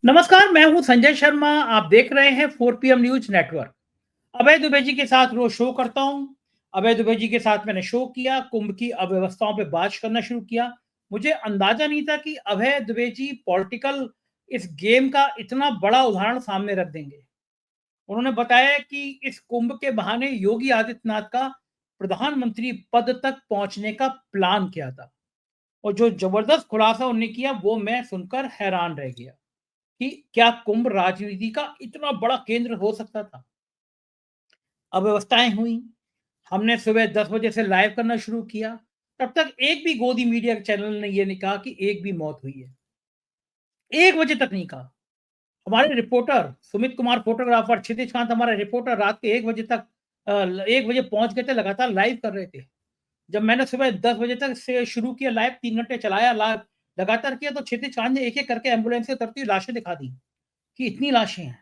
नमस्कार, मैं हूं संजय शर्मा। आप देख रहे हैं 4 PM न्यूज नेटवर्क। अभय दुबे जी के साथ रोज शो करता हूं। अभय दुबे जी के साथ मैंने शो किया, कुंभ की अव्यवस्थाओं पे बात करना शुरू किया। मुझे अंदाजा नहीं था कि अभय दुबे जी पॉलिटिकल इस गेम का इतना बड़ा उदाहरण सामने रख देंगे। उन्होंने बताया कि इस कुंभ के बहाने योगी आदित्यनाथ का प्रधानमंत्री पद तक पहुंचने का प्लान किया था। और जो जबरदस्त खुलासा उन्होंने किया वो मैं सुनकर हैरान रह गया कि क्या कुंभ राजनीति का इतना बड़ा केंद्र हो सकता था। अव्यवस्थाएं हुई। हमने सुबह 10 बजे से लाइव करना शुरू किया। तब तक एक भी गोदी मीडिया चैनल ने यह नहीं कहा कि एक भी मौत हुई है। 1 बजे तक नहीं कहा। हमारे रिपोर्टर सुमित कुमार, फोटोग्राफर क्षितिज कांत, हमारा रिपोर्टर रात के 1 बजे तक 1 बजे पहुंच गए थे, लगातार लाइव कर रहे थे। जब मैंने सुबह 10 बजे तक से शुरू किया, लाइव 3 घंटे चलाया, लाइव लगातार किया, तो क्षितिज कांत ने एक एक करके एम्बुलेंस से उतरती हुई लाशें दिखा दी कि इतनी लाशें हैं।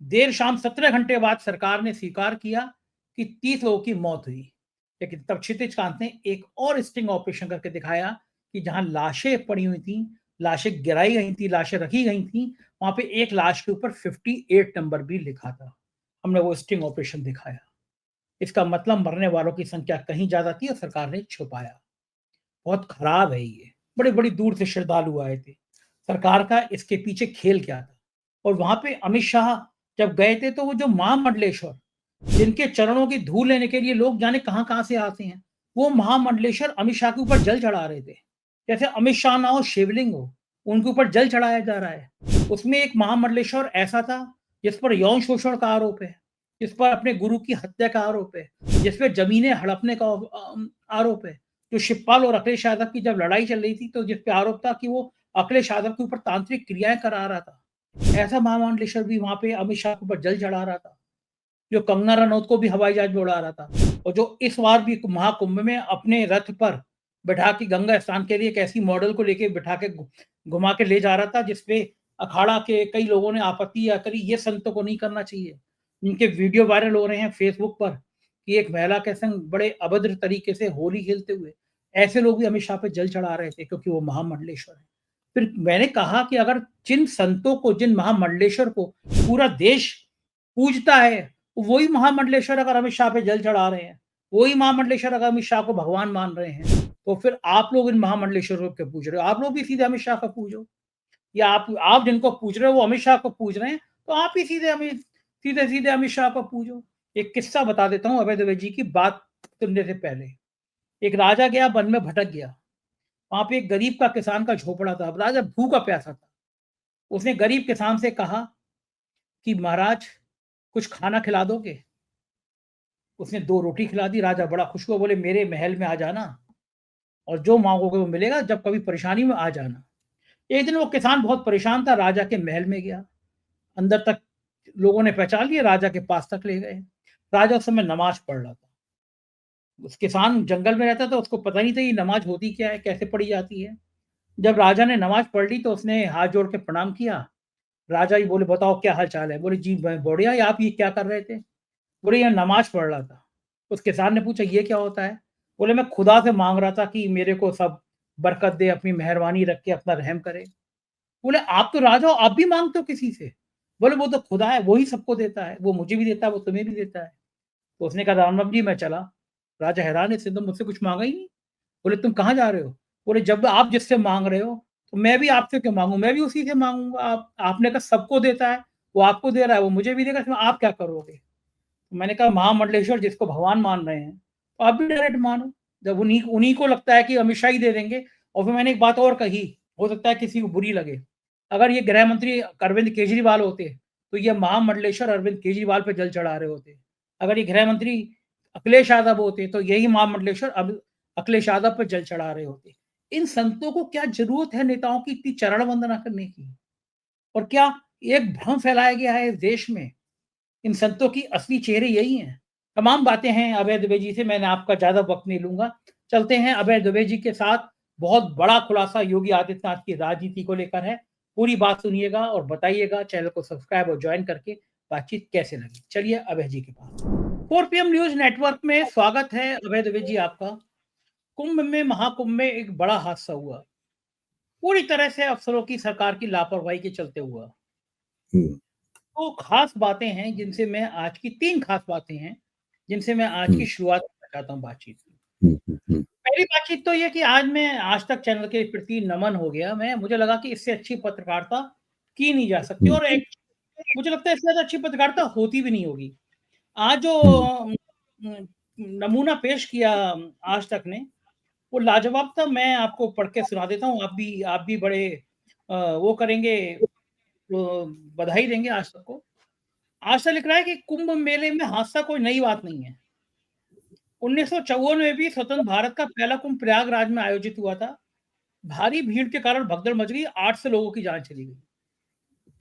देर शाम 17 घंटे बाद सरकार ने स्वीकार किया कि 30 लोगों की मौत हुई। लेकिन तब क्षितिज कांत ने एक और स्टिंग ऑपरेशन करके दिखाया कि जहां लाशें पड़ी हुई थी, लाशें गिराई गई थी, लाशें रखी गई थी, वहां पे एक लाश के ऊपर 58 नंबर भी लिखा था। हमने वो स्टिंग ऑपरेशन दिखाया। इसका मतलब मरने वालों की संख्या कहीं ज्यादा थी और सरकार ने छुपाया। बहुत खराब है ये। बड़े बड़ी दूर से श्रद्धालु आए थे। सरकार का इसके पीछे खेल क्या था? और वहां पे अमित शाह जब गए थे, तो वो जो महामंडलेश्वर, जिनके चरणों की धूल लेने के लिए लोग जाने कहां-कहां से आते हैं, वो महामंडलेश्वर अमित शाह के ऊपर जल चढ़ा रहे थे। जैसे अमित शाह ना हो, शिवलिंग हो, उनके ऊपर जल चढ़ाया जा रहा है। उसमें एक महामंडलेश्वर ऐसा था जिस पर यौन शोषण का आरोप है, जिस पर अपने गुरु की हत्या का आरोप है, जिस पे जमीनें हड़पने का आरोप है। जो शिवपाल और अखिलेश यादव की जब लड़ाई चल रही थी, तो जिस पे आरोप था कि वो अखिलेश यादव के ऊपर तांत्रिक क्रियाएं करा रहा था। ऐसा महामंडलेश्वर भी वहां पे अमित शाह के ऊपर जल चढ़ा रहा था। जो कंगना रनौत को भी हवाई जहाज में उड़ा रहा था, और जो इस बार भी महाकुंभ में अपने रथ पर बैठा के गंगा स्नान के लिए एक ऐसी मॉडल को लेके बैठा के घुमा के ले जा रहा था, जिसपे अखाड़ा के कई लोगों ने आपत्ति करी, ये संतों को नहीं करना चाहिए। इनके वीडियो वायरल हो रहे हैं फेसबुक पर कि एक महिला के संग बड़े अभद्र तरीके से होली खेलते हुए ऐसे लोग भी अमित शाह पे जल चढ़ा रहे थे, क्योंकि वो महामंडलेश्वर है। फिर मैंने कहा कि अगर जिन संतों को, जिन महामंडलेश्वर को पूरा देश पूजता है, वही महामंडलेश्वर अगर अमित शाह पे जल चढ़ा रहे हैं, वही महामंडलेश्वर अगर अमित शाह को भगवान मान रहे हैं, तो फिर आप लोग इन महामंडलेश्वरों को पूज रहे हो। आप लोग भी सीधे अमित शाह को पूजो। या आप जिनको पूज रहे हो वो अमित शाह को पूज रहे हैं, तो आप ही सीधे सीधे अमित शाह को पूजो। एक किस्सा बता देता हूँ अभय दुबे जी की बात सुनने से पहले। एक राजा गया, वन में भटक गया। वहां पे एक गरीब का किसान का झोपड़ा था। अब राजा भूखा प्यासा था। उसने गरीब किसान से कहा कि महाराज, कुछ खाना खिला दोगे? उसने 2 रोटी खिला दी। राजा बड़ा खुश हुआ, बोले मेरे महल में आ जाना और जो मांगोगे वो मिलेगा, जब कभी परेशानी में आ जाना। एक दिन वो किसान बहुत परेशान था, राजा के महल में गया। अंदर तक लोगों ने पहचान लिया, राजा के पास तक ले गए। राजा उस समय नमाज पढ़ रहा था। उस किसान जंगल में रहता था, उसको पता नहीं था ये नमाज होती क्या है, कैसे पढ़ी जाती है। जब राजा ने नमाज पढ़ ली तो उसने हाथ जोड़ के प्रणाम किया। राजा जी बोले बताओ क्या हाल चाल है? बोले जी मैं बढ़िया, आप ये क्या कर रहे थे? बोले ये नमाज पढ़ रहा था। उस किसान ने पूछा ये क्या होता है? बोले मैं खुदा से मांग रहा था कि मेरे को सब बरकत दे, अपनी मेहरबानी रख के अपना रहम करे। बोले आप तो राजा हो, आप भी मांगते हो किसी से? बोले वो तो खुदा है, वो ही सबको देता है, वो मुझे भी देता है, वो तुम्हें भी देता है। तो उसने कहा राम राम जी मैं चला। राजा हैरान है, इसने तो मुझसे कुछ मांगा ही नहीं। बोले तुम कहाँ जा रहे हो? बोले जब आप जिससे मांग रहे हो, तो मैं भी आपसे क्यों मांगू? मैं भी उसी से मांगूंगा। आपने कहा सबको देता है, वो आपको दे रहा है, वो मुझे भी देगा, इसमें आप क्या करोगे? मैंने कहा महामंडलेश्वर जिसको भगवान मान रहे हैं, तो आप भी डायरेक्ट मानो। जब उन्हीं उन्हीं को लगता है कि अमित शाह ही दे देंगे। और फिर मैंने एक बात और कही, हो सकता है किसी को बुरी लगे। अगर ये गृह मंत्री अरविंद केजरीवाल होते, तो ये महामंडलेश्वर अरविंद केजरीवाल पे जल चढ़ा रहे होते। अगर ये गृह मंत्री अखिलेश यादव होते, तो यही महामंडलेश्वर अब अखिलेश यादव पर जल चढ़ा रहे होते। इन संतों को क्या जरूरत है नेताओं की इतनी चरण वंदना करने की? और क्या एक भ्रम फैलाया गया है इस देश में? इन संतों की असली चेहरे यही हैं। तमाम बातें हैं अभय दुबे जी से, मैंने आपका ज़्यादा वक़्त नहीं लूँगा। चलते हैं अभय दुबे जी के साथ। बहुत बड़ा खुलासा योगी आदित्यनाथ की राजनीति को लेकर है। पूरी बात सुनिएगा और बताइएगा, चैनल को सब्सक्राइब और जॉइन करके बातचीत कैसे लगी। चलिए अभय जी के पास। 4 PM न्यूज़ नेटवर्क में स्वागत है अभय दुबे जी आपका। कुंभ में, महाकुंभ में एक बड़ा हादसा हुआ। पूरी तरह से अफसरों की सरकार की लापरवाही के चलते हुआ। हम्म, तो खास बातें हैं जिनसे मैं आज की 3 खास बातें हैं, जिनसे मैं आज की हम्म, शुरुआत करना चाहता हूँ बातचीत की। हम्म, पहली बातचीत तो ये कि आज मैं आज तक चैनल के प्रति नमन हो गया। मुझे लगा कि इससे अच्छी पत्रकारिता की नहीं जा सकती हम्म, और एक मुझे लगता है इससे ज़्यादा अच्छी पत्रकारिता होती भी नहीं होगी। आज जो हम्म, उम, नमूना पेश किया आज तक ने, वो लाजवाब था। मैं आपको पढ़ के सुना देता हूँ, आप भी बड़े वो करेंगे, वो बधाई देंगे आज तक को। आज तक लिख रहा है कि कुंभ मेले में हादसा कोई नई बात नहीं है। 1954 में भी स्वतंत्र भारत का पहला कुंभ प्रयागराज में आयोजित हुआ था। भारी भीड़ के कारण भगदड़ मच गई, 8 से लोगों की जान चली गई।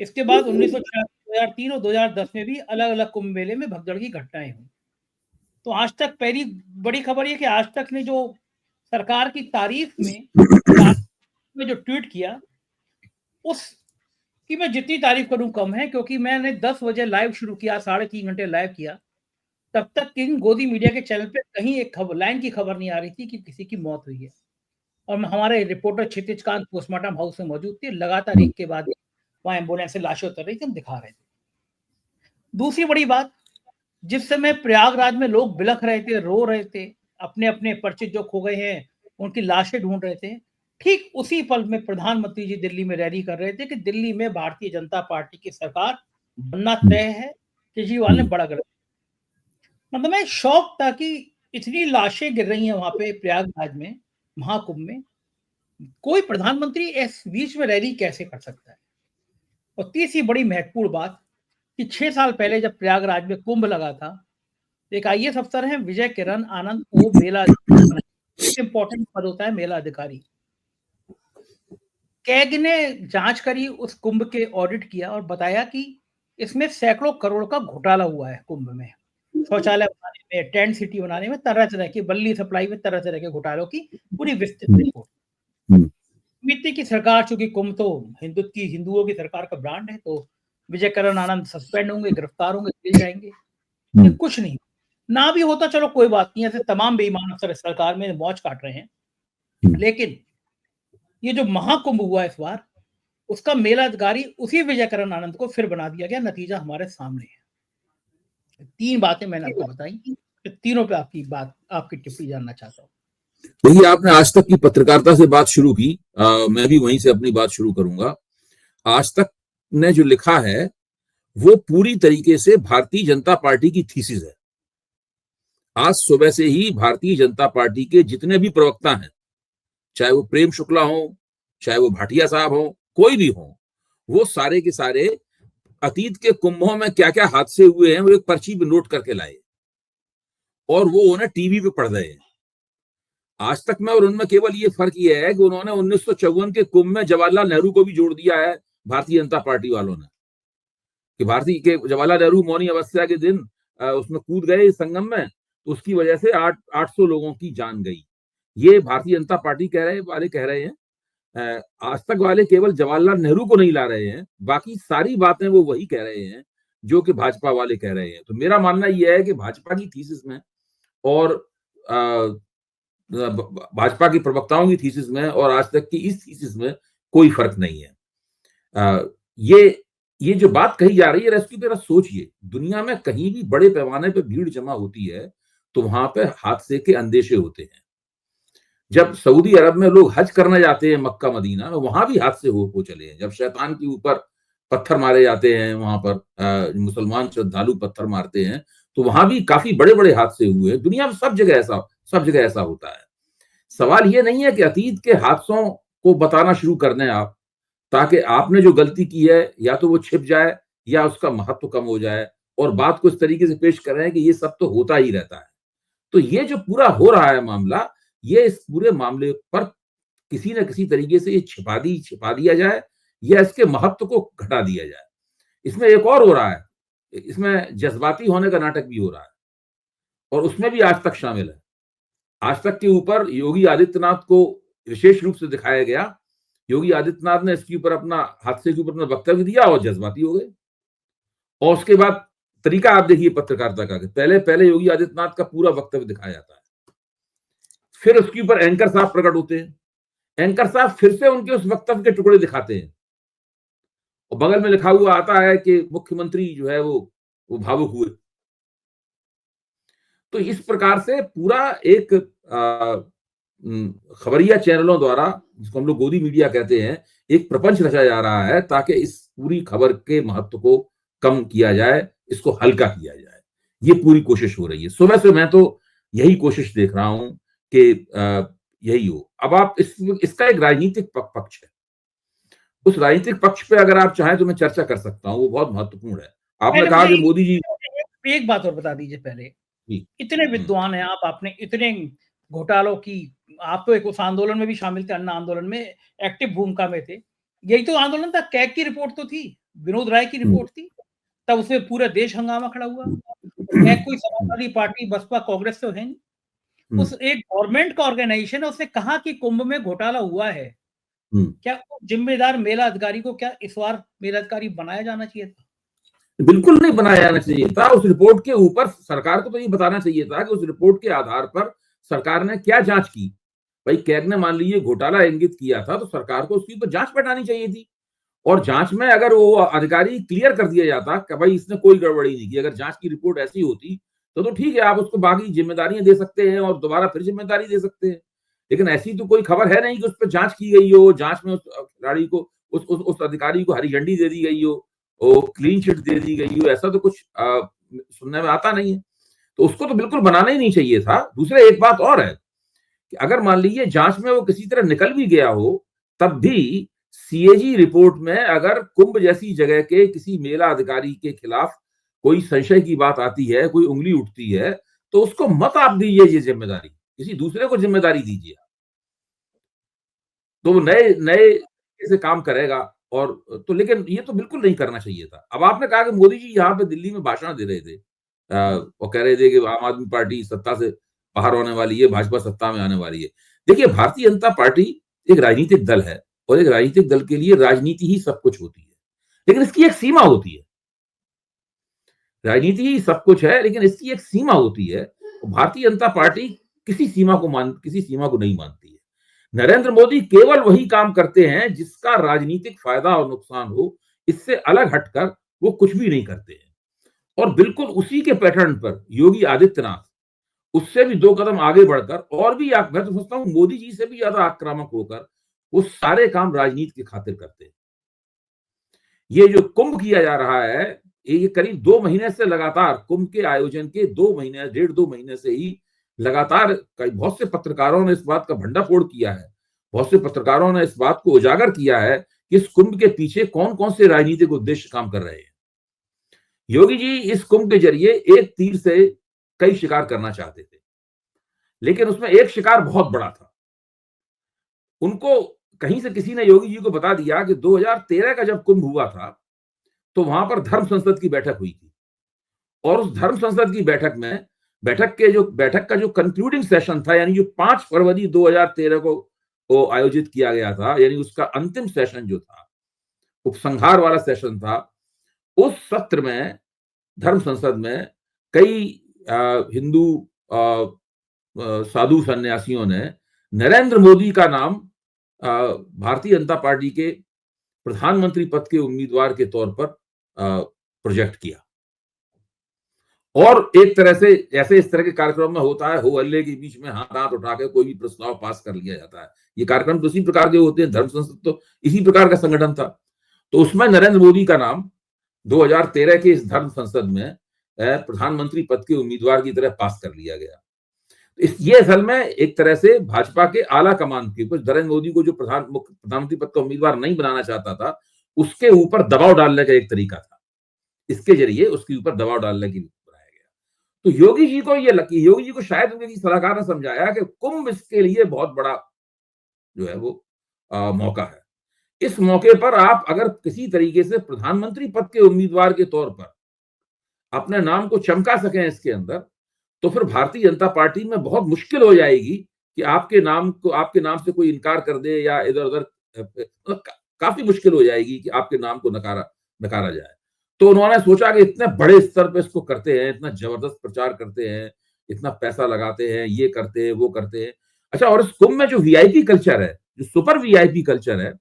इसके बाद 1986, 2003 और 2010 में भी अलग-अलग कुंभ मेले में भगदड़ की घटनाएँ हुई। तो आज तक पहली बड़ी खबर ये कि आज तक ने जो सरकार की तारीफ में जो ट्वीट किया, उसकी मैं जितनी तारीफ करूँ कम है, क्योंकि मैंने 10 बजे लाइव शुरू किया, साढ़े 3 घंटे लाइव किया। तब तक किंग गोदी मीडिया के चैनल पे कहीं एक खबर लाइन की खबर नहीं आ रही थी कि किसी की मौत हुई है। और हमारे रिपोर्टर क्षितिज कांत पोस्टमार्टम हाउस में मौजूद थे। लगातार एक के बाद वहाँ एम्बुलेंस से लाशें उतर रही थी, हम दिखा रहे थे। दूसरी बड़ी बात, जिस समय प्रयागराज में लोग बिलख रहे थे, रो रहे थे, अपने-अपने परिचित जो खो गए हैं, उनकी लाशें ढूँढ रहे थे, ठीक उसी पल में प्रधानमंत्री जी दिल्ली में रैली कर रहे थे कि दिल्ली में भारतीय जनता पार्टी की सरकार बनना तय है। केजरीवाल ने बड़ा गलत, मतलब मैं शॉक था कि इतनी लाशें गिर रही हैं वहाँ पे प्रयागराज में, महाकुंभ में, कोई प्रधानमंत्री इस बीच में रैली कैसे कर सकता है? और तीसरी बड़ी महत्वपूर्ण बात कि 6 साल पहले जब प्रयागराज में कुंभ लगा था, एक आईएएस अफसर हैं विजय किरण आनंद को मेला अधिकारी बनाया। इम्पोर्टेंट पद होता है मेला अधिकारी। कैग ने जाँच करी, उस कुंभ के ऑडिट किया और बताया कि इसमें सैकड़ों करोड़ का घोटाला हुआ है कुंभ में। शौचालय बनाने में, टेंट सिटी बनाने में, तरह-तरह की बल्ली सप्लाई में तरह-तरह के घोटालों की पूरी विस्तृत रिपोर्ट। उम्मीद थी कि सरकार, चूँकि कुंभ तो हिंदुओं की सरकार का ब्रांड है, तो विजय किरण आनंद सस्पेंड होंगे, गिरफ्तार होंगे, जेल जाएँगे। ये कुछ नहीं। ना भी होता चलो कोई बात नहीं, ऐसे तमाम बेईमान अफसर इस सरकार में मौज काट रहे हैं। लेकिन ये जो महाकुंभ हुआ इस बार, उसका मेला अधिकारी उसी विजय किरण आनंद को फिर बना दिया गया, नतीजा हमारे सामने है। 3 बातें मैंने आपको बताई, तीनों पे आपकी टिप्पणी जानना चाहता हूँ। देखिए, आपने आज तक की पत्रकारिता से बात शुरू की, मैं भी वहीं से अपनी बात शुरू करूंगा। आज तक ने जो लिखा है वो पूरी तरीके से भारतीय जनता पार्टी की थीसिस है। आज सुबह से ही भारतीय जनता पार्टी के जितने भी प्रवक्ता हैं, चाहे वो प्रेम शुक्ला हो, चाहे वो भाटिया साहब हो, कोई भी हो, वो सारे के सारे अतीत के कुंभों में क्या क्या हादसे हुए हैं वो एक पर्ची पे नोट करके लाए और वो उन्हें टीवी पे पढ़ रहे हैं। आज तक में और उनमें केवल ये फर्क ये है कि उन्होंने 1954 के कुंभ में जवाहरलाल नेहरू को भी जोड़ दिया है भारतीय जनता पार्टी वालों ने, कि भारतीय के जवाहरलाल नेहरू मौनी अवस्था के दिन उसमें कूद गए इस संगम में, तो उसकी वजह से 800 लोगों की जान गई। ये भारतीय जनता पार्टी कह रहे हैं। आज तक वाले केवल जवाहरलाल नेहरू को नहीं ला रहे हैं, बाकी सारी बातें वो वही कह रहे हैं जो कि भाजपा वाले कह रहे हैं। तो मेरा मानना यह है कि भाजपा की थीसिस में और भाजपा की प्रवक्ताओं की थीसिस में और आज तक की इस थीसिस में कोई फर्क नहीं है। ये जो बात कही जा रही है, इसकी तरह सोचिए, दुनिया में कहीं भी बड़े पैमाने पर भीड़ जमा होती है तो वहां पे हादसे के अंदेशे होते हैं। जब सऊदी अरब में लोग हज करने जाते हैं मक्का मदीना में, वहां भी हादसे हो चले हैं। जब शैतान के ऊपर पत्थर मारे जाते हैं, वहां पर मुसलमान श्रद्धालु पत्थर मारते हैं, तो वहां भी काफी बड़े बड़े हादसे हुए हैं। दुनिया में सब जगह ऐसा होता है। सवाल ये नहीं है कि अतीत के हादसों को बताना शुरू कर दें आप, ताकि आपने जो गलती की है या तो वो छिप जाए या उसका महत्व कम हो जाए, और बात को इस तरीके से पेश कर रहे हैं कि ये सब तो होता ही रहता है। तो ये जो पूरा हो रहा है मामला, ये इस पूरे मामले पर किसी न किसी तरीके से ये छिपा दिया जाए या इसके महत्व को घटा दिया जाए। इसमें एक और हो रहा है, इसमें जज्बाती होने का नाटक भी हो रहा है और उसमें भी आज तक शामिल है। आज तक के ऊपर योगी आदित्यनाथ को विशेष रूप से दिखाया गया। योगी आदित्यनाथ ने इसके ऊपर अपना हादसे के ऊपर अपना वक्तव्य दिया और जज्बाती हो गए। और उसके बाद तरीका आप देखिए पत्रकारिता का, पहले योगी आदित्यनाथ का पूरा वक्तव्य दिखाया जाता है, फिर उसके ऊपर एंकर साहब प्रकट होते हैं, एंकर साहब फिर से उनके उस वक्तव्य के टुकड़े दिखाते हैं और बगल में लिखा हुआ आता है कि मुख्यमंत्री जो है वो भावुक हुए। तो इस प्रकार से पूरा एक खबरिया चैनलों द्वारा, जिसको हम लोग गोदी मीडिया कहते हैं, एक प्रपंच रचा जा रहा है ताकि इस पूरी खबर के महत्व को कम किया जाए, इसको हल्का किया जाए। ये पूरी कोशिश हो रही है। सुबह से मैं तो यही कोशिश देख रहा हूं कि यही हो। अब आप इसका एक राजनीतिक पक्ष है। उस राजनीतिक पक्ष पे अगर आप चाहें तो मैं चर्चा कर सकता हूं, वो बहुत महत्वपूर्ण है। आपने कहा कि मोदी जी, एक बात और बता दीजिए पहले, इतने हम्म, विद्वान हैं आप, आपने इतने घोटालों की, आप तो एक उस आंदोलन में भी शामिल थे, अन्ना आंदोलन में एक्टिव भूमिका में थे। यही तो आंदोलन था, कैग की रिपोर्ट तो थी, विनोद राय की रिपोर्ट थी, तब उसमें पूरा देश हंगामा खड़ा हुआ। कैग कोई समाजवादी पार्टी, बसपा, कांग्रेस तो है नहीं, उस एक गवर्नमेंट का ऑर्गेनाइजेशन है, उसने कहा कि कुंभ में घोटाला हुआ है। क्या जिम्मेदार मेला अधिकारी को क्या इस बार मेला अधिकारी बनाया जाना चाहिए था? बिल्कुल नहीं बनाया जाना चाहिए था। उस रिपोर्ट के ऊपर सरकार को तो ये बताना चाहिए था कि उस रिपोर्ट के आधार पर सरकार ने क्या जांच की। भाई कैग ने मान लीजिए घोटाला इंगित किया था तो सरकार को उसके ऊपर जांच बैठानी चाहिए थी। और जांच में अगर वो अधिकारी क्लियर कर दिया जाता कि भाई इसने कोई गड़बड़ी नहीं की, अगर जांच की रिपोर्ट ऐसी होती तो ठीक है, आप उसको बाकी जिम्मेदारियां दे सकते हैं और दोबारा फिर जिम्मेदारी दे सकते हैं। लेकिन ऐसी तो कोई खबर है नहीं कि उस पर जांच की गई हो, जांच में उस खिलाड़ी को, उस अधिकारी को हरी झंडी दे दी गई हो, वो क्लीन चिट दे दी गई हो। ऐसा तो कुछ सुनने में आता नहीं है। तो उसको तो बिल्कुल बनाना ही नहीं चाहिए था। दूसरा एक बात और है कि अगर मान लीजिए जांच में वो किसी तरह निकल भी गया हो, तब भी सीएजी रिपोर्ट में अगर कुंभ जैसी जगह के किसी मेला अधिकारी के खिलाफ कोई संशय की बात आती है, कोई उंगली उठती है, तो उसको मत आप दीजिए ये जिम्मेदारी, किसी दूसरे को जिम्मेदारी दीजिए। तो वो नए नए से काम करेगा। और तो लेकिन ये तो बिल्कुल नहीं करना चाहिए था। अब आपने कहा कि मोदी जी यहाँ पे दिल्ली में भाषण दे रहे थे और कह रहे थे कि आम आदमी पार्टी सत्ता से बाहर होने वाली है, भाजपा सत्ता में आने वाली है। देखिए, भारतीय जनता पार्टी एक राजनीतिक दल है और एक राजनीतिक दल के लिए राजनीति ही सब कुछ होती है, लेकिन इसकी एक सीमा होती है। राजनीति ही सब कुछ है, लेकिन इसकी एक सीमा होती है। भारतीय जनता पार्टी किसी सीमा को नहीं मानती है। नरेंद्र मोदी केवल वही काम करते हैं जिसका राजनीतिक फायदा और नुकसान हो, इससे अलग हटकर वो कुछ भी नहीं करते हैं। और बिल्कुल उसी के पैटर्न पर योगी आदित्यनाथ उससे भी 2 कदम आगे बढ़कर, और भी मैं तो सोचता हूं मोदी जी से भी ज्यादा आक्रामक होकर वो सारे काम राजनीति की खातिर करते हैं। ये जो कुंभ किया जा रहा है, ये करीब 2 महीने से लगातार, कुंभ के आयोजन के 2 महीने, 1.5-2 महीने से ही लगातार बहुत से पत्रकारों ने इस बात का भंडाफोड़ किया है। बहुत से पत्रकारों ने इस बात को उजागर किया है कि इस कुंभ के पीछे कौन-कौन से राजनीतिक उद्देश्य काम कर रहे हैं। योगी जी इस कुंभ के जरिए एक तीर से कई शिकार करना चाहते थे, लेकिन उसमें एक शिकार बहुत बड़ा था। उनको कहीं से किसी ने योगी जी को बता दिया कि 2013 का जब कुंभ हुआ था, तो वहां पर धर्म संसद की बैठक हुई थी और उस धर्म संसद की बैठक का जो कंक्लूडिंग सेशन था, यानी जो 5 फरवरी 2013 को आयोजित किया गया था, यानी उसका अंतिम सेशन जो था, उपसंहार वाला सेशन था, उस सत्र में धर्म संसद में कई हिंदू साधु सन्यासियों ने नरेंद्र मोदी का नाम भारतीय जनता पार्टी के प्रधानमंत्री पद के उम्मीदवार के तौर पर प्रोजेक्ट किया। और एक तरह से जैसे इस तरह के कार्यक्रम में होता है, हो हल्ले के बीच में हाथ उठा के कोई भी प्रस्ताव पास कर लिया जाता है। ये कार्यक्रम तो इसी प्रकार के होते हैं, धर्म संसद तो इसी प्रकार का संगठन था। तो उसमें नरेंद्र मोदी का नाम 2013 के इस धर्म संसद में प्रधानमंत्री पद के उम्मीदवार की तरह पास कर लिया गया। ये असल में एक तरह से भाजपा के आला कमान के कुछ नरेंद्र मोदी को जो प्रधानमंत्री पद का उम्मीदवार नहीं बनाना चाहता था, उसके ऊपर दबाव डालने का एक तरीका था। इसके जरिए उसके ऊपर दबाव डालने की बनाया गया। तो योगी जी को शायद उनके सलाहकार ने समझाया कि कुंभ इसके लिए बहुत बड़ा जो है वो मौका है। इस मौके पर आप अगर किसी तरीके से प्रधानमंत्री पद के उम्मीदवार के तौर पर अपने नाम को चमका सकें इसके अंदर, तो फिर भारतीय जनता पार्टी में बहुत मुश्किल हो जाएगी कि आपके नाम से कोई इनकार कर दे या इधर-उधर काफी मुश्किल हो जाएगी कि आपके नाम को नकारा जाए। तो उन्होंने सोचा कि इतने बड़े स्तर पे इसको करते हैं, इतना जबरदस्त प्रचार करते हैं, इतना पैसा लगाते हैं, ये करते हैं, वो करते हैं। अच्छा, और इस कुंभ में जो वीआईपी कल्चर है, जो सुपर वीआईपी कल्चर है,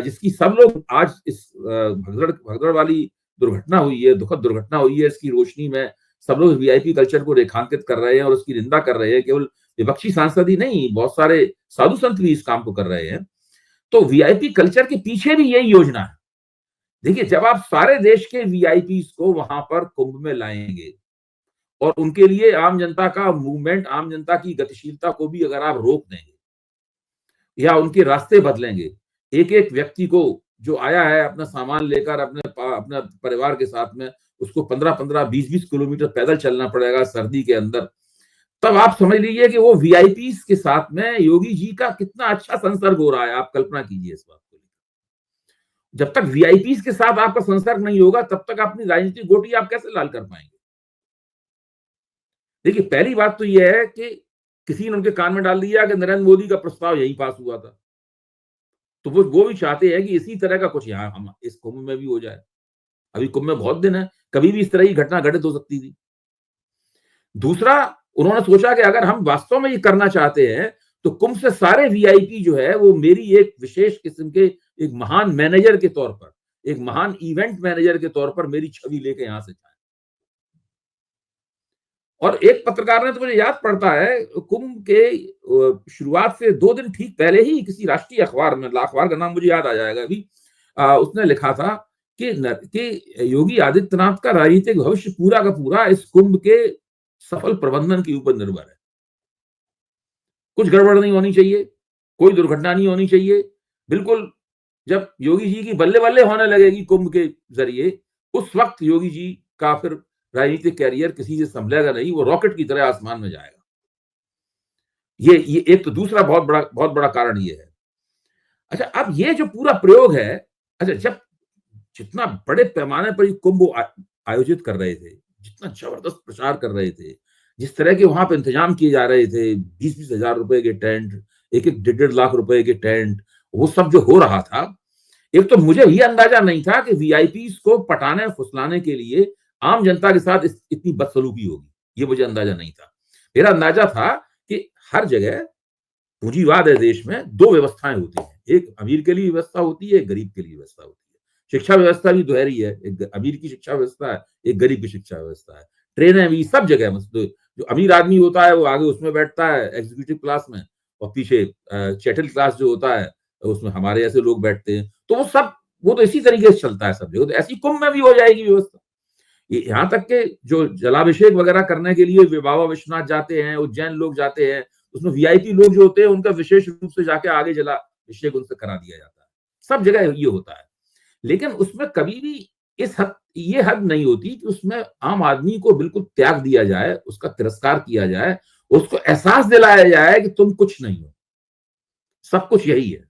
जिसकी सब लोग आज इस भगदड़ भगदड़ वाली दुर्घटना हुई है, दुखद दुर्घटना हुई है, इसकी रोशनी में सब लोग वीआईपी कल्चर को रेखांकित कर रहे हैं और उसकी निंदा कर रहे हैं। केवल विपक्षी सांसद ही नहीं, बहुत सारे साधु संत भी इस काम को कर रहे हैं। तो वीआईपी कल्चर के पीछे भी यही योजना है। देखिए, जब आप सारे देश के वीआईपीज को वहां पर कुंभ में लाएंगे और उनके लिए आम जनता का मूवमेंट, आम जनता की गतिशीलता को भी अगर आप रोक देंगे या उनके रास्ते बदलेंगे, एक एक व्यक्ति को जो आया है अपना सामान लेकर अपने परिवार के साथ में, उसको 15-15, 20-20 किलोमीटर पैदल चलना पड़ेगा सर्दी के अंदर, तब आप समझ लीजिए कि वो वीआईपीज के साथ में योगी जी का कितना अच्छा संसर्ग हो रहा है। आप कल्पना कीजिए इस बात को। जब तक वीआईपीज के साथ आपका संसर्ग नहीं होगा, तब तक अपनी राजनीतिक गोटी आप कैसे लाल कर पाएंगे? देखिए, पहली बात तो यह है कि किसी ने उनके कान में डाल दिया कि नरेंद्र मोदी का प्रस्ताव यही पास हुआ था, तो वो भी चाहते हैं कि इसी तरह का कुछ यहाँ हम इस कुंभ में भी हो जाए। अभी कुंभ में बहुत दिन है, कभी भी इस तरह की घटना घटित हो सकती थी। दूसरा, उन्होंने सोचा कि अगर हम वास्तव में ये करना चाहते हैं, तो कुंभ से सारे वीआईपी जो है वो मेरी एक विशेष किस्म के एक महान मैनेजर के तौर पर, एक महान इवेंट मैनेजर के तौर पर मेरी छवि लेके यहां से जाए। और एक पत्रकार ने, तो मुझे याद पड़ता है, कुंभ के शुरुआत से 2 दिन ठीक पहले ही किसी राष्ट्रीय अखबार में, अखबार का नाम मुझे याद आ जाएगा अभी, उसने लिखा था कि योगी आदित्यनाथ का राजनीतिक भविष्य पूरा का पूरा इस कुंभ के सफल प्रबंधन के ऊपर निर्भर है। कुछ गड़बड़ नहीं होनी चाहिए, कोई दुर्घटना नहीं होनी चाहिए। बिल्कुल जब योगी जी की बल्ले बल्ले होने लगेगी कुंभ के जरिए, उस वक्त योगी जी का फिर राजनीतिक कैरियर किसी से संभलेगा नहीं, वो रॉकेट की तरह आसमान में जाएगा। ये एक तो दूसरा बहुत बड़ा कारण ये है। अच्छा, अब ये जो पूरा प्रयोग है, अच्छा, जब जितना बड़े पैमाने पर कुंभ आयोजित कर रहे थे, जितना जबरदस्त प्रचार कर रहे थे, जिस तरह के वहां पे इंतजाम किए जा रहे थे, 20-20 हजार रुपए के टेंट, एक 1.5 लाख रुपए के टेंट, वो सब जो हो रहा था, एक तो मुझे ये अंदाजा नहीं था कि वीआईपीज को पटाने फुसलाने के लिए आम जनता के साथ इतनी बदसलूकी होगी। ये मुझे अंदाजा नहीं था। मेरा अंदाजा था कि हर जगह पूंजीवाद है देश में, 2 व्यवस्थाएं होती हैं, एक अमीर के लिए व्यवस्था होती है, एक गरीब के लिए व्यवस्था होती है। शिक्षा व्यवस्था भी दोहरी है, एक अमीर की शिक्षा व्यवस्था है, एक गरीब की शिक्षा व्यवस्था है। ट्रेनें भी सब जगह, मतलब जो अमीर आदमी होता है वो आगे उसमें बैठता है एग्जीक्यूटिव क्लास में, और पीछे चैटल क्लास जो होता है उसमें हमारे ऐसे लोग बैठते हैं। तो वो तो इसी तरीके से चलता है सब जगह। तो ऐसी कुंभ में भी हो जाएगी व्यवस्था। यहाँ तक के जो जलाभिषेक वगैरह करने के लिए बाबा विश्वनाथ जाते हैं, उज्जैन लोग जाते हैं, उसमें वीआईपी लोग जो होते हैं उनका विशेष रूप से जाके आगे जलाभिषेक उनसे करा दिया जाता है। सब जगह ये होता है। लेकिन उसमें कभी भी ये हद नहीं होती कि उसमें आम आदमी को बिल्कुल त्याग दिया जाए, उसका तिरस्कार किया जाए, उसको एहसास दिलाया जाए कि तुम कुछ नहीं हो, सब कुछ यही है।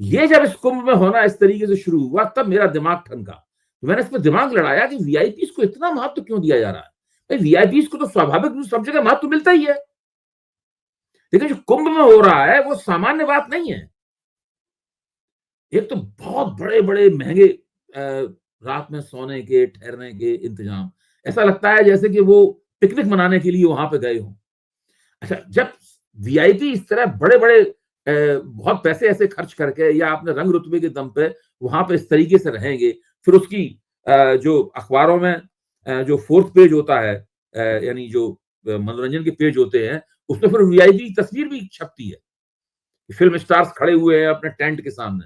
ये जब इस कुंभ में होना इस तरीके से शुरू हुआ, तब मेरा दिमाग ठनका। तो मैंने इस पर दिमाग लड़ाया कि वीआईपीज को इतना महत्व क्यों दिया जा रहा है? भाई, वीआईपीज को तो स्वाभाविक रूप से सब जगह महत्व मिलता ही है, लेकिन जो कुंभ में हो रहा है वो सामान्य बात नहीं है। एक तो बहुत बड़े बड़े महंगे रात में सोने के, ठहरने के इंतजाम, ऐसा लगता है जैसे कि वो पिकनिक मनाने के लिए वहां पे गए हो। अच्छा, जब वीआईपी इस तरह बड़े बड़े बहुत पैसे ऐसे खर्च करके या अपने रंग रुतबे के दम पे वहां पे इस तरीके से रहेंगे, फिर उसकी जो अखबारों में जो 4th पेज होता है, यानी जो मनोरंजन के पेज होते हैं, उसमें फिर वीआईपी तस्वीर भी छपती है। फिल्म स्टार्स खड़े हुए हैं अपने टेंट के सामने,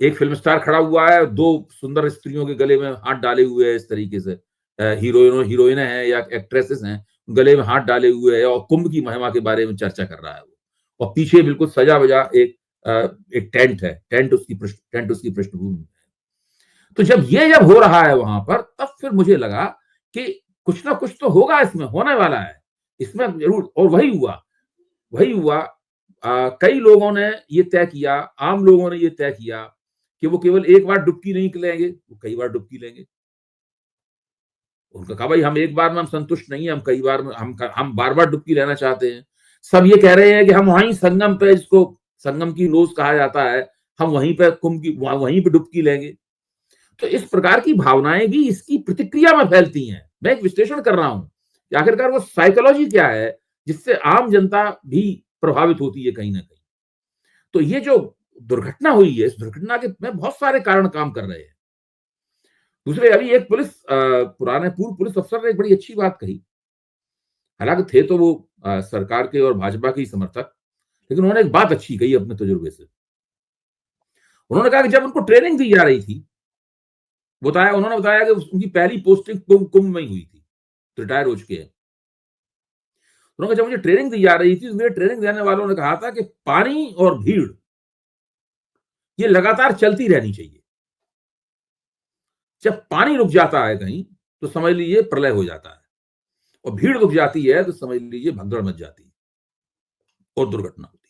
एक फिल्म स्टार खड़ा हुआ है, 2 सुंदर स्त्रियों के गले में हाथ डाले हुए है इस तरीके से, हीरोइनें हैं या एक्ट्रेसेस हैं, गले में हाथ डाले हुए है और कुंभ की महिमा के बारे में चर्चा कर रहा है वो। और पीछे बिल्कुल सजा बजा एक टेंट है, टेंट उसकी पृष्ठभूमि है। तो जब हो रहा है वहां पर, तब फिर मुझे लगा कि कुछ ना कुछ तो होगा, इसमें होने वाला है, इसमें जरूर। और वही हुआ। कई लोगों ने ये तय किया, आम लोगों ने ये तय किया कि वो केवल एक बार डुबकी नहीं लेंगे, वो कई बार डुबकी लेंगे। उनका कहा, भाई हम एक बार में हम संतुष्ट नहीं है, हम कई बार में हम बार बार डुबकी लेना चाहते हैं। सब ये कह रहे हैं कि हम वहीं संगम पे, जिसको संगम की नोज कहा जाता है, हम वहीं पे कुंभ की वहीं पे डुबकी लेंगे। तो इस प्रकार की भावनाएं भी इसकी प्रतिक्रिया में फैलती हैं। मैं एक विश्लेषण कर रहा हूं कि आखिरकार वो साइकोलॉजी क्या है जिससे आम जनता भी प्रभावित होती है कहीं ना कहीं। तो ये जो दुर्घटना हुई है, इस दुर्घटना के में बहुत सारे कारण काम कर रहे हैं। दूसरे, अभी एक पुराने पूर्व पुलिस अफसर ने एक बड़ी अच्छी बात कही। हालांकि थे तो वो सरकार के और भाजपा के ही समर्थक, लेकिन उन्होंने एक बात अच्छी कही अपने तजुर्बे से। उन्होंने कहा कि जब उनको ट्रेनिंग दी जा रही थी, उन्होंने बताया कि उनकी पहली पोस्टिंग कुंभ में ही हुई थी, रिटायर हो चुके हैं। उन्होंने कहा जब मुझे ट्रेनिंग दी जा रही थी, मुझे ट्रेनिंग देने वालों ने कहा था कि पानी और भीड़ ये लगातार चलती रहनी चाहिए। जब पानी रुक जाता है कहीं तो समझ लीजिए प्रलय हो जाता है, और भीड़ रुक जाती है तो समझ लीजिए भगदड़ मच जाती है और दुर्घटना होती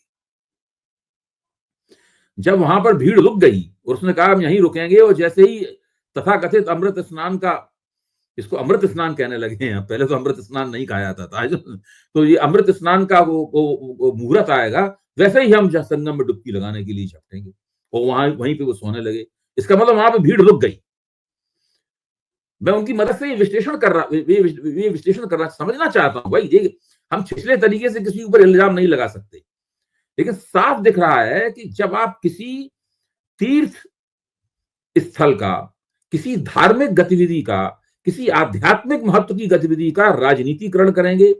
है। जब वहां पर भीड़ रुक गई और उसने कहा हम यहीं रुकेंगे, और जैसे ही तथाकथित अमृत स्नान का, इसको अमृत स्नान कहने लगे हैं, पहले तो अमृत स्नान नहीं कहा जाता था, तो ये अमृत स्नान का वो मुहूर्त आएगा, वैसे ही हम संगम में डुबकी लगाने के लिए झपटेंगे, और वहीं पे वो सोने लगे। इसका मतलब वहां पे भीड़ रुक गई। मैं उनकी मदद से ये विश्लेषण करना समझना चाहता हूं। भाई ये हम पिछले तरीके से किसी के ऊपर इल्जाम नहीं लगा सकते, लेकिन साफ दिख रहा है कि जब आप किसी तीर्थ स्थल का, किसी धार्मिक गतिविधि का, किसी आध्यात्मिक महत्व की गतिविधि का राजनीतिकरण करेंगे,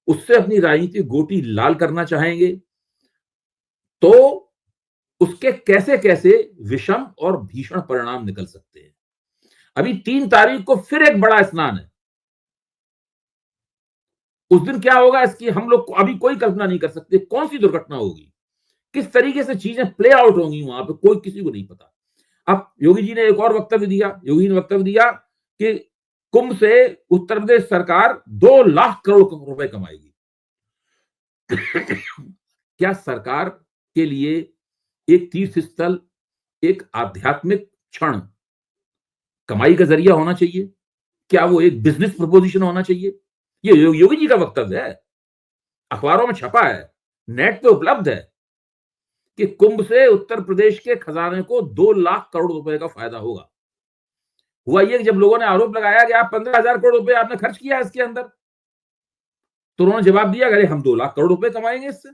उससे अपनी राजनीतिक गोटी लाल करना चाहेंगे, तो उसके कैसे कैसे विषम और भीषण परिणाम निकल सकते हैं। अभी 3 तारीख को फिर एक बड़ा स्नान है। उस दिन क्या होगा इसकी हम लोग अभी कोई कल्पना नहीं कर सकते। कौन सी दुर्घटना होगी, किस तरीके से चीजें प्ले आउट होंगी वहां पे, कोई किसी को नहीं पता। अब योगी जी ने एक और वक्तव्य दिया। योगी ने वक्तव्य दिया कि कुंभ से उत्तर प्रदेश सरकार 2 लाख करोड़ रुपए कमाएगी। क्या सरकार के लिए एक तीर्थ स्थल, एक आध्यात्मिक क्षण कमाई का जरिया होना चाहिए? क्या वो एक बिजनेस प्रपोजिशन होना चाहिए? ये योगी जी का वक्तव्य है, अखबारों में छपा है, नेट पे उपलब्ध है कि कुंभ से उत्तर प्रदेश के खजाने को 2 लाख करोड़ रुपए का फायदा होगा। हुआ ये कि जब लोगों ने आरोप लगाया कि आप 15,000 करोड़ रुपए आपने खर्च किया इसके अंदर, तो उन्होंने जवाब दिया कि हम 2 लाख करोड़ रुपए कमाएंगे इससे।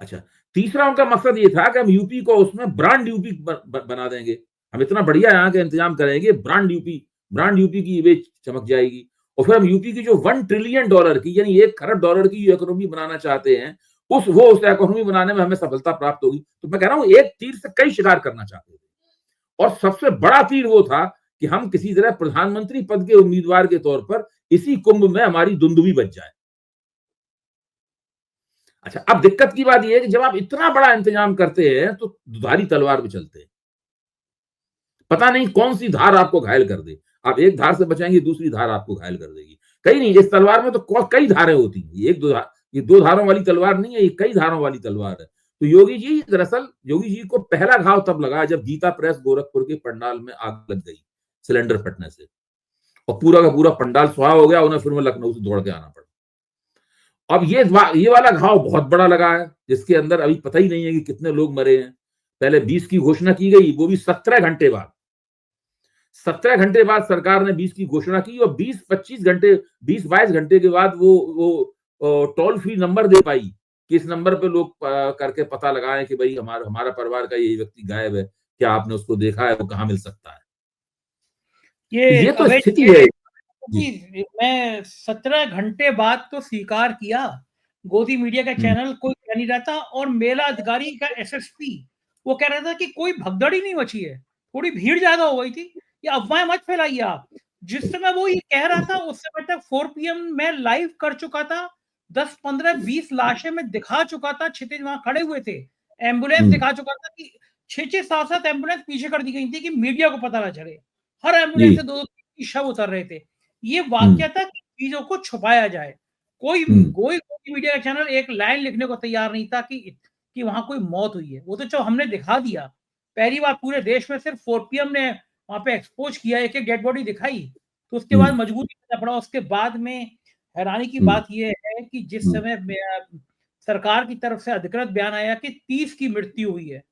अच्छा, तीसरा उनका मकसद ये था कि हम यूपी को उसमें ब्रांड यूपी बना देंगे, हम इतना बढ़िया यहाँ के इंतजाम करेंगे, ब्रांड यूपी की इमेज चमक जाएगी, और फिर हम यूपी की जो $1 ट्रिलियन की, यानी 1 खरब डॉलर की जो इकोनॉमी बनाना चाहते हैं, उस इकोनॉमी बनाने में हमें सफलता प्राप्त होगी। तो मैं कह रहा हूं एक तीर से कई शिकार करना चाहते थे, और सबसे बड़ा तीर वो था कि हम किसी तरह प्रधानमंत्री पद के उम्मीदवार के तौर पर इसी कुंभ में हमारी दुंदुभी बच जाए। अच्छा, अब दिक्कत की बात यह है कि जब आप इतना बड़ा इंतजाम करते हैं तो दुधारी तलवार पे चलते हैं। पता नहीं कौन सी धार आपको घायल कर दे। आप एक धार से बचाएंगे, दूसरी धार आपको घायल कर देगी। कहीं नहीं, इस तलवार में तो कई धारें होती हैं। ये 2 धारों वाली तलवार नहीं है, ये कई धारों वाली तलवार है। तो योगी जी को पहला घाव तब लगा जब गीता प्रेस गोरखपुर के पंडाल में आग लग गई सिलेंडर फटने से, और पूरा का पूरा पंडाल सुहा हो गया। उन्हें फिर में लखनऊ से दौड़ के आना पड़ा। अब ये वाला घाव बहुत बड़ा लगा है, जिसके अंदर अभी पता ही नहीं है कि कितने लोग मरे हैं। पहले 20 की घोषणा की गई, वो भी 17 घंटे बाद। 17 घंटे बाद सरकार ने 20 की घोषणा की, और 20-22 घंटे के बाद वो टोल फ्री नंबर दे पाई कि इस नंबर पे लोग करके पता लगाएं कि भाई हमारा परिवार का ये व्यक्ति गायब है, क्या आपने उसको देखा है, वो कहाँ मिल सकता है। ये तो स्थिति है। मैं 17 घंटे बाद तो स्वीकार किया, गोदी मीडिया का चैनल कोई कह नहीं रहा था, और मेला अधिकारी का एसएसपी वो कह रहा था कि कोई भगदड़ ही नहीं मची है, थोड़ी भीड़ ज्यादा हो गई थी। ये अफवाहें मत फैलाइए आप। जिस समय वो ये कह रहा था उस समय तक 4 PM मैं लाइव कर चुका था, 10, 15, 20 लाशें मैं दिखा चुका था, क्षितिज वहां खड़े हुए थे, एम्बुलेंस दिखा चुका था कि 6-6, 7-7 एम्बुलेंस पीछे कर दी गई थी कि मीडिया को पता ना चले। हर एम्बुलेंस से 2-2 शव उतर रहे थे। ये वाक्य था कि चीजों को छुपाया जाए। कोई मीडिया का चैनल एक लाइन लिखने को तैयार नहीं था कि वहां कोई मौत हुई है। वो तो जो हमने दिखा दिया, पहली बार पूरे देश में सिर्फ 4 PM ने वहां पे एक्सपोज किया, एक डेड बॉडी दिखाई, तो उसके बाद मजबूरी करना पड़ा। उसके बाद में हैरानी की बात यह है कि जिस समय सरकार की तरफ से अधिकृत बयान आया कि 30 की मृत्यु हुई है,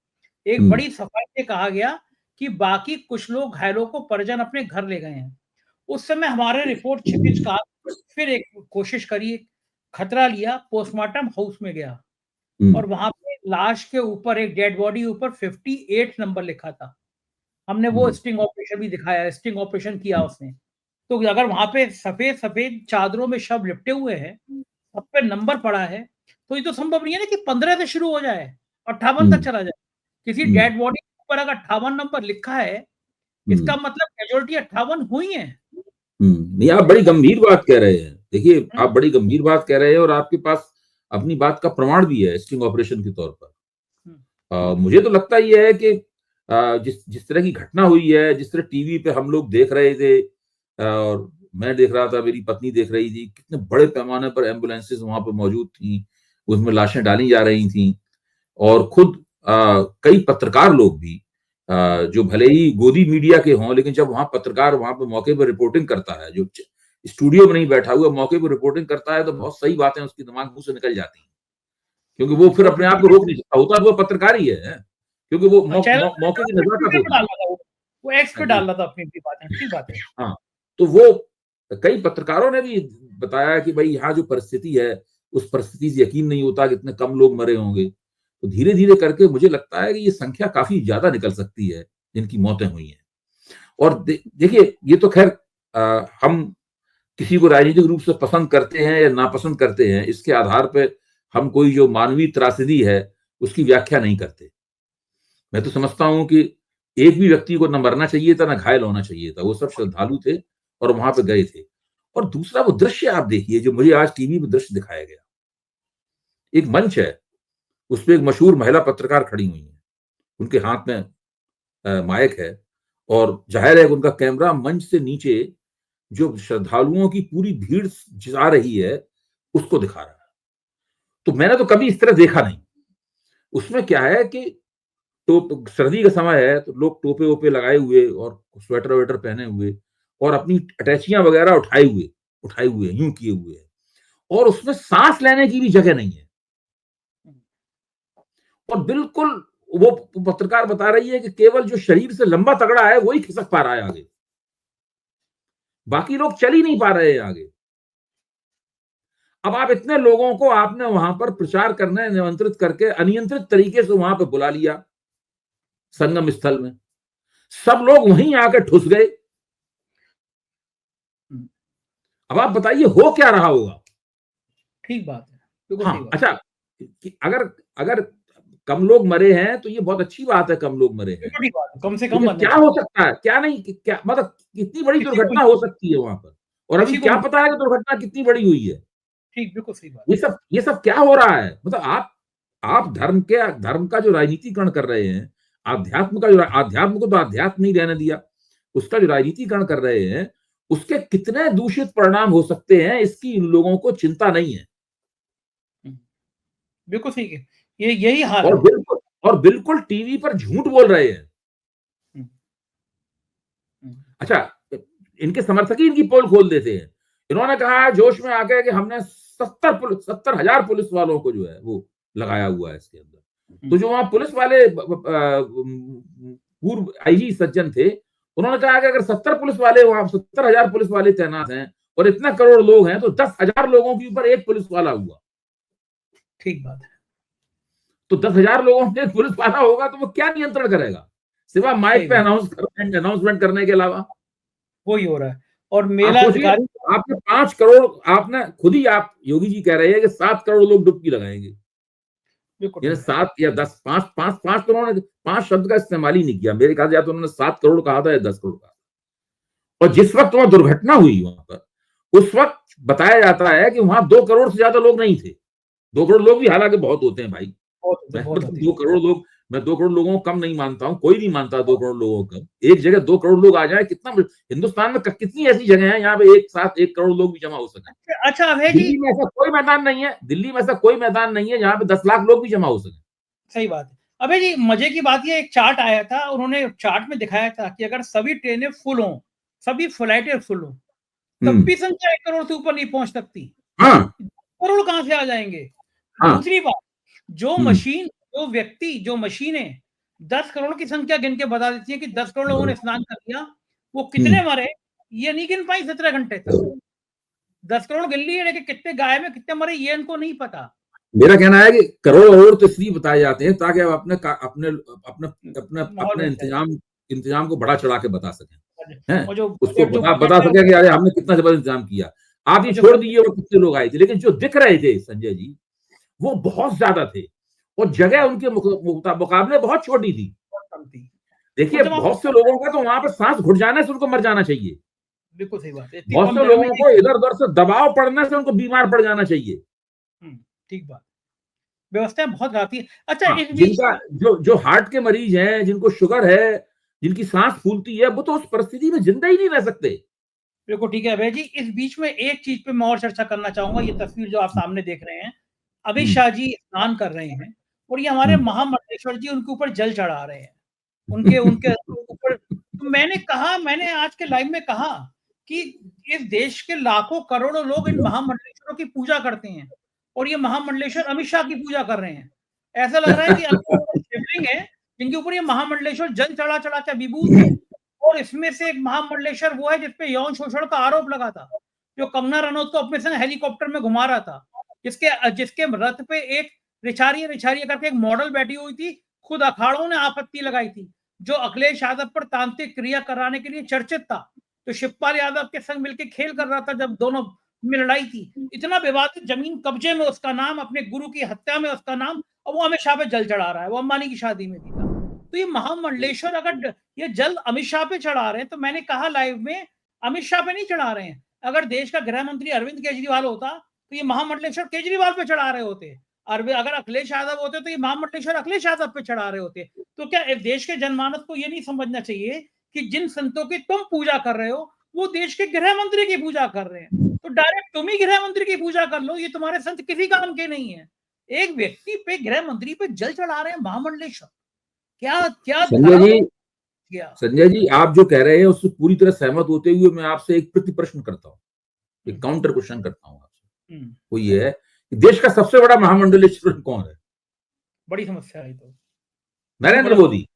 एक बड़ी सफाई से कहा गया कि बाकी कुछ लोग घायलों को परिजन अपने घर ले गए हैं। उस समय हमारे रिपोर्ट क्षितिज का फिर एक कोशिश करी, खतरा लिया, पोस्टमार्टम हाउस में गया, और वहां पे लाश के ऊपर, एक डेड बॉडी के ऊपर 58 नंबर लिखा था। हमने वो स्टिंग ऑपरेशन भी दिखाया, स्टिंग ऑपरेशन किया उसने। तो अगर वहाँ पे सफ़ेद-सफ़ेद चादरों में शव लिपटे हुए हैं, सब पे नंबर पड़ा है, तो ये तो संभव नहीं है ना कि 15 से शुरू हो जाए, 58 तक चला जाए। किसी डेड बॉडी के ऊपर अगर 58 नंबर लिखा है, इसका मतलब कैजुअल्टी 58 हुई है। नहीं, आप बड़ी गंभीर बात कह रहे हैं। देखिए, आप हुँ। बड़ी गंभीर बात कह रहे हैं और आपके पास अपनी बात का प्रमाण भी है स्टिंग ऑपरेशन के तौर पर। मुझे तो लगता ये है कि जिस तरह की घटना हुई है, जिस तरह टीवी पे हम लोग देख रहे थे और मैं देख रहा था, मेरी पत्नी देख रही थी, कितने बड़े पैमाने पर एम्बुलेंसेस वहाँ पे मौजूद थी, उसमें लाशें डाली जा रही थी और खुद कई पत्रकार लोग भी जो भले ही गोदी मीडिया के हों, लेकिन जब वहाँ पत्रकार वहाँ पे मौके पर रिपोर्टिंग करता है, जो स्टूडियो में नहीं बैठा हुआ, मौके पर रिपोर्टिंग करता है, तो बहुत सही बातें उसके दिमाग मुँह से निकल जाती हैं। क्योंकि वो फिर अपने आप को रोक नहीं सकता, होता तो वो पत्रकार ही है, क्योंकि वो मौके की नज़ाकत होती है। वो एक्स पे हाँ जी। डाल रहा था अपनी बातें, ठीक बात है। हाँ, तो वो कई पत्रकारों ने भी बताया कि भाई यहाँ जो परिस्थिति है, उस परिस्थिति से यकीन नहीं होता कि इतने कम लोग मरे होंगे। तो धीरे-धीरे करके मुझे लगता है कि ये संख्या काफ़ी ज़्यादा निकल सकती है, जिनकी मौतें हुई हैं। और देखिए, ये तो ख़ैर हम किसी को राजनीतिक रूप से पसंद करते हैं या नापसंद करते हैं, इसके आधार पे हम कोई जो मानवीय त्रासदी है, उसकी व्याख्या नहीं करते। मैं तो समझता हूँ कि एक भी व्यक्ति को ना मरना चाहिए था, ना घायल होना चाहिए था। वो सब श्रद्धालु थे और वहाँ पे गए थे। और दूसरा वो दृश्य आप देखिए जो मुझे आज टीवी पे दृश्य दिखाया गया। एक मंच है, उसपे एक मशहूर महिला पत्रकार खड़ी हुई हैं। उनके हाथ में माइक है और ज़ाहिर है कि उनका कैमरा मंच से नीचे जो श्रद्धालुओं की पूरी भीड़ जा रही है, उसको दिखा रहा है। तो मैंने तो कभी इस तरह देखा नहीं। उसमें क्या है कि तो सर्दी का समय है तो लोग टोपे-वोपे लगाए हुए और स्वेटर-वेटर पहने हुए और अपनी अटैचियाँ वगैरह उठाए हुए, यूँ किए हुए हैं और उसमें साँस लेने की भी जगह नहीं है। और बिल्कुल वो पत्रकार बता रही है कि केवल जो शरीर से लंबा-तगड़ा है, वही खिसक पा रहा है आगे। बाकी लोग चल ही नहीं पा रहे हैं आगे। अब आप इतने लोगों को आपने वहाँ पर प्रचार करने निमंत्रित करके अनियंत्रित तरीके से वहाँ पे बुला लिया, संगम स्थल में। सब लोग वहीं आके ठुस गए। अब आप बताइए हो क्या रहा होगा? ठीक बात है, बिल्कुल सही हाँ, बात। अच्छा कि अगर अगर कम लोग मरे हैं, तो ये बहुत अच्छी बात है कम लोग मरे हैं। बिल्कुल ठीक बात है, कम से कम लेकिन मरने क्या चाहिए। हो सकता है? क्या नहीं क्या मतलब कितनी बड़ी किसी को दुर्घटना हो सकती है वहाँ पर? और अभी किसी को क्या पता है कि दुर्घटना कितनी बड़ी हुई है? ठीक, बिल्कुल सही बात। ये सब क्या हो रहा है? मतलब आप धर्म का जो राजनीतिकरण कर रहे हैं, अध्यात्म को तो अध्यात्म नहीं रहने दिया। उसका जो राजनीतिकरण कर रहे हैं, उसके कितने दूषित परिणाम हो सकते हैं, इसकी इन लोगों को चिंता नहीं है। हुँ, बिल्कुल सही है। ये यही हाल और है। बिल्कुल टीवी पर झूठ बोल रहे हैं। हुँ, हुँ, अच्छा, इनके समर्थक ही इनकी पोल खोल देते हैं। इन्होंने कहा है जोश में आके कि हमने 70,000 पुलिस वालों को जो है वो लगाया हुआ है इसके अंदर। हुँ, तो जो वहाँ पुलिस वाले पूर्व आईजी सज्जन थे, उन्होंने कहा कि अगर 70,000 पुलिस वाले तैनात हैं और इतने करोड़ लोग हैं, तो 10,000 लोगों के ऊपर एक पुलिस वाला हुआ। ठीक बात है, तो 10,000 लोगों में पुलिस वाला होगा तो वो क्या नियंत्रण करेगा? सिवा सही माइक पे बात। अनाउंसमेंट करने के अलावा। वही हो रहा है और आप मेला सोचिए, अधिकारी आपने 5 करोड़ आपने खुद ही आप योगी जी कह रहे हैं कि 7 करोड़ लोग डुबकी लगाएँगे। बिल्कुल यानी ठीक बात। 7 या 10 5 तो उन्होंने 5 शब्द का इस्तेमाल ही नहीं किया। मेरे ख्याल से या तो उन्होंने 7 करोड़ कहा था या 10 करोड़ कहा। और जिस वक़्त वहाँ दुर्घटना हुई वहाँ पर, उस वक़्त बताया जाता है कि वहाँ 2 करोड़ से ज़्यादा लोग नहीं थे। 2 करोड़ लोग भी हालाँकि बहुत होते हैं भाई। बहुत होती 2 है। करोड़ लोग मैं 2 करोड़ लोगों को कम नहीं मानता हूँ, कोई नहीं मानता 2 करोड़ लोगों को कम। एक जगह 2 करोड़ लोग आ जाएँ कितना हिंदुस्तान में कितनी ऐसी जगह है यहाँ पे एक साथ 1 करोड़ लोग भी जमा हो सकें। अच्छा अभय जी दिल्ली में ऐसा कोई मैदान नहीं है, दिल्ली में ऐसा कोई मैदान नहीं है जहाँ पे 10 लाख लोग भी जमा हो सकें। सही बात है। अबे जी मजे की बात ये एक चार्ट आया था, उन्होंने चार्ट में दिखाया था कि अगर सभी ट्रेनें फुल हों, सभी फ्लाइटें फुल हों, तब हुँ। भी संख्या 1 करोड़ से ऊपर नहीं पहुँच सकती। हाँ, करोड़ कहाँ से आ जाएँगे? हाँ। दूसरी बात, हुँ। जो व्यक्ति, जो मशीनें 10 करोड़ की संख्या गिन के बता देती हैं कि 10 करोड़ लोगों ने स्नान कर लिया, वो हुँ। कितने मरे, ये नहीं गिन पाई 17 घंटे तक। 10 करोड़ गिन लिए लेकिन कितने गायब हैं, कितने मरे ये इनको नहीं पता। मेरा कहना है कि करोड़ तो इसलिए बताए जाते हैं ताकि आप अपने अपने अपने अपने अपने इंतजाम को बढ़ा चढ़ा के बता सकें, हैं? उसको बता सकें कि अरे हमने कितना जबरदस्त इंतजाम किया। आप ये छोड़ दीजिए वो कितने लोग आए थे, लेकिन जो दिख रहे थे संजय जी वो बहुत ज्यादा थे और जगह उनके मुकाबले बहुत छोटी थी। देखिए बहुत से लोगों का तो वहां पर सांस घुट जाने से उनको मर जाना चाहिए। बिल्कुल सही बात है। बहुत से लोगों को इधर उधर से दबाव पड़ने से उनको बीमार पड़ जाना चाहिए। ठीक बात, व्यवस्था बहुत आती है। अच्छा, हाँ, जिनका जो हार्ट के मरीज हैं, जिनको शुगर है, जिनकी सांस फूलती है, वो तो उस परिस्थिति में जिंदा ही नहीं रह सकते। बिल्कुल ठीक है अभय जी। इस बीच में एक चीज पे मैं और चर्चा करना चाहूंगा। ये तस्वीर जो आप सामने देख रहे हैं, अमित शाह जी स्नान कर रहे हैं और ये हमारे महामंडलेश्वर जी उनके ऊपर जल चढ़ा रहे हैं, उनके उनके ऊपर। तो मैंने आज के लाइव में कहा कि इस देश के लाखों करोड़ों लोग इन महामंडलेश्वरों की पूजा करते हैं और ये महामंडलेश्वर अमित शाह की पूजा कर रहे हैं। ऐसा लग रहा है कि शिवलिंग है जिनके ऊपर ये महामंडलेश्वर जल चढ़ा चढ़ा के विभूत है। और इसमें से एक महामंडलेश्वर वो है जिसपे यौन शोषण का आरोप लगा था, जो कंगना रनौत को अपने संग हेलीकॉप्टर में घुमा रहा था, जिसके रथ पे एक रिछारिया रिछारिया करके एक मॉडल बैठी हुई थी। खुद अखाड़ों ने आपत्ति लगाई थी। जो अखिलेश यादव पर तांत्रिक क्रिया कराने के लिए चर्चित था, तो शिवपाल यादव के संग मिलकर खेल कर रहा था जब दोनों में लड़ाई थी। इतना विवादित जमीन कब्जे में उसका नाम, अपने गुरु की हत्या में उसका नाम, और वो अमित शाह पे जल चढ़ा रहा है। वो अंबानी की शादी में भी था। तो ये महामंडलेश्वर अगर ये जल अमित शाह पे चढ़ा रहे हैं, तो मैंने कहा लाइव में अमित शाह पे नहीं चढ़ा रहे हैं। अगर देश का गृह मंत्री अरविंद केजरीवाल होता तो ये महामंडलेश्वर केजरीवाल पे चढ़ा रहे होते। अगर अखिलेश यादव होते तो ये महामंडलेश्वर अखिलेश यादव पे चढ़ा रहे होते। तो क्या देश के जनमानस को ये नहीं समझना चाहिए कि जिन संतों की तुम पूजा कर रहे हो वो देश के गृह मंत्री की पूजा कर रहे हैं? तो डायरेक्ट तुम ही गृह मंत्री की पूजा कर लो। ये तुम्हारे संत किसी काम के नहीं है। एक व्यक्ति पे, गृह मंत्री पे जल चढ़ा रहे हैं महामंडलेश्वर। क्या क्या संजय जी आप जो कह रहे हैं उससे पूरी तरह सहमत होते हुए मैं आपसे एक प्रति प्रश्न करता हूँ, एक काउंटर क्वेश्चन करता हूँ आपसे। वो ये है कि देश का सबसे बड़ा महामंडलेश्वर कौन है? बड़ी समस्या है तो नरेंद्र मोदी।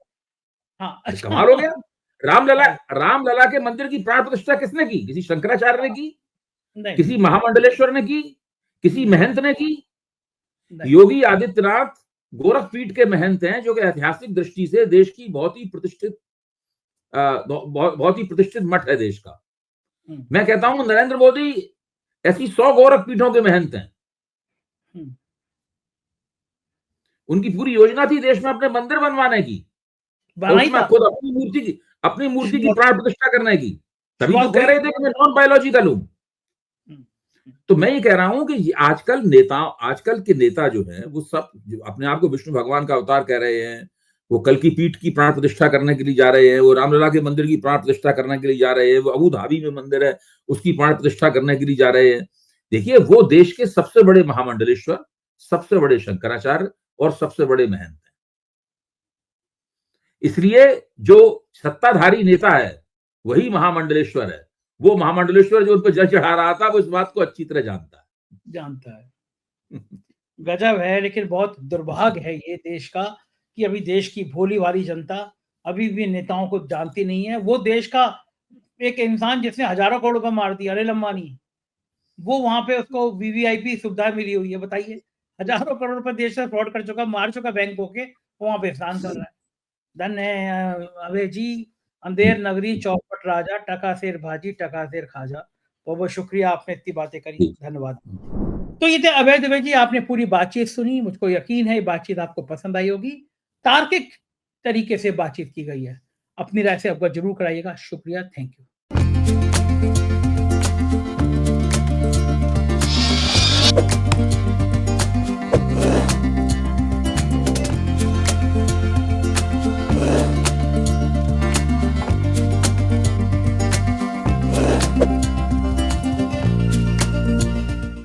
हाँ, कमाल हो गया। रामलला के मंदिर की प्राण प्रतिष्ठा किसने की? किसी शंकराचार्य ने की? किसी महामंडलेश्वर ने की? किसी महंत ने की? योगी आदित्यनाथ गोरखपीठ के महंत हैं, जो कि ऐतिहासिक दृष्टि से देश की बहुत ही प्रतिष्ठित मठ है देश का। मैं कहता हूं नरेंद्र मोदी ऐसी 100 गोरखपीठों के महंत हैं। उनकी पूरी योजना थी देश में अपने मंदिर बनवाने की, उसमें खुद अपनी मूर्ति की प्राण प्रतिष्ठा करने की। तभी तो कह रहे थे कि मैं नॉन बायोलॉजिकल हूं। तो मैं ये कह रहा हूं कि आजकल के नेता जो हैं वो सब जो अपने आप को विष्णु भगवान का अवतार कह रहे हैं, वो कल की पीठ की प्राण प्रतिष्ठा करने के लिए जा रहे हैं, वो रामलला के मंदिर की प्राण प्रतिष्ठा करने के लिए जा रहे हैं, वो अबू धाबी में मंदिर है उसकी प्राण प्रतिष्ठा करने के लिए जा रहे हैं। देखिए वो देश के सबसे बड़े महामंडलेश्वर, सबसे बड़े शंकराचार्य और सबसे बड़े महंत हैं। इसलिए जो सत्ताधारी नेता है वही महामंडलेश्वर है। वो महामंडलेश्वर जो उन पर जल चढ़ा रहा था वो इस बात को अच्छी तरह जानता है। गजब है। लेकिन बहुत दुर्भाग्य है ये देश का कि अभी देश की भोली भाली जनता अभी भी नेताओं को जानती नहीं है। वो देश का एक इंसान जिसने हजारों करोड़ रुपए मार दिया, अनिल अंबानी, वो वहां पे उसको वीवीआईपी सुविधा मिली हुई है। बताइए, हजारों करोड़ रुपए देश से फ्रॉड कर चुका, मार चुका बैंक होके, वहां पे स्नान कर रहा है। धन है अभय जी। अंधेर नगरी चौपट राजा, टका शेर भाजी टका शेर खाजा। बहुत बहुत शुक्रिया, आपने इतनी बातें करी, धन्यवाद। तो ये थे अभय दुबे जी। आपने पूरी बातचीत सुनी, मुझको यकीन है ये बातचीत आपको पसंद आई होगी। तार्किक तरीके से बातचीत की गई है। अपनी राय से अवगत जरूर कराइएगा। शुक्रिया, थैंक यू।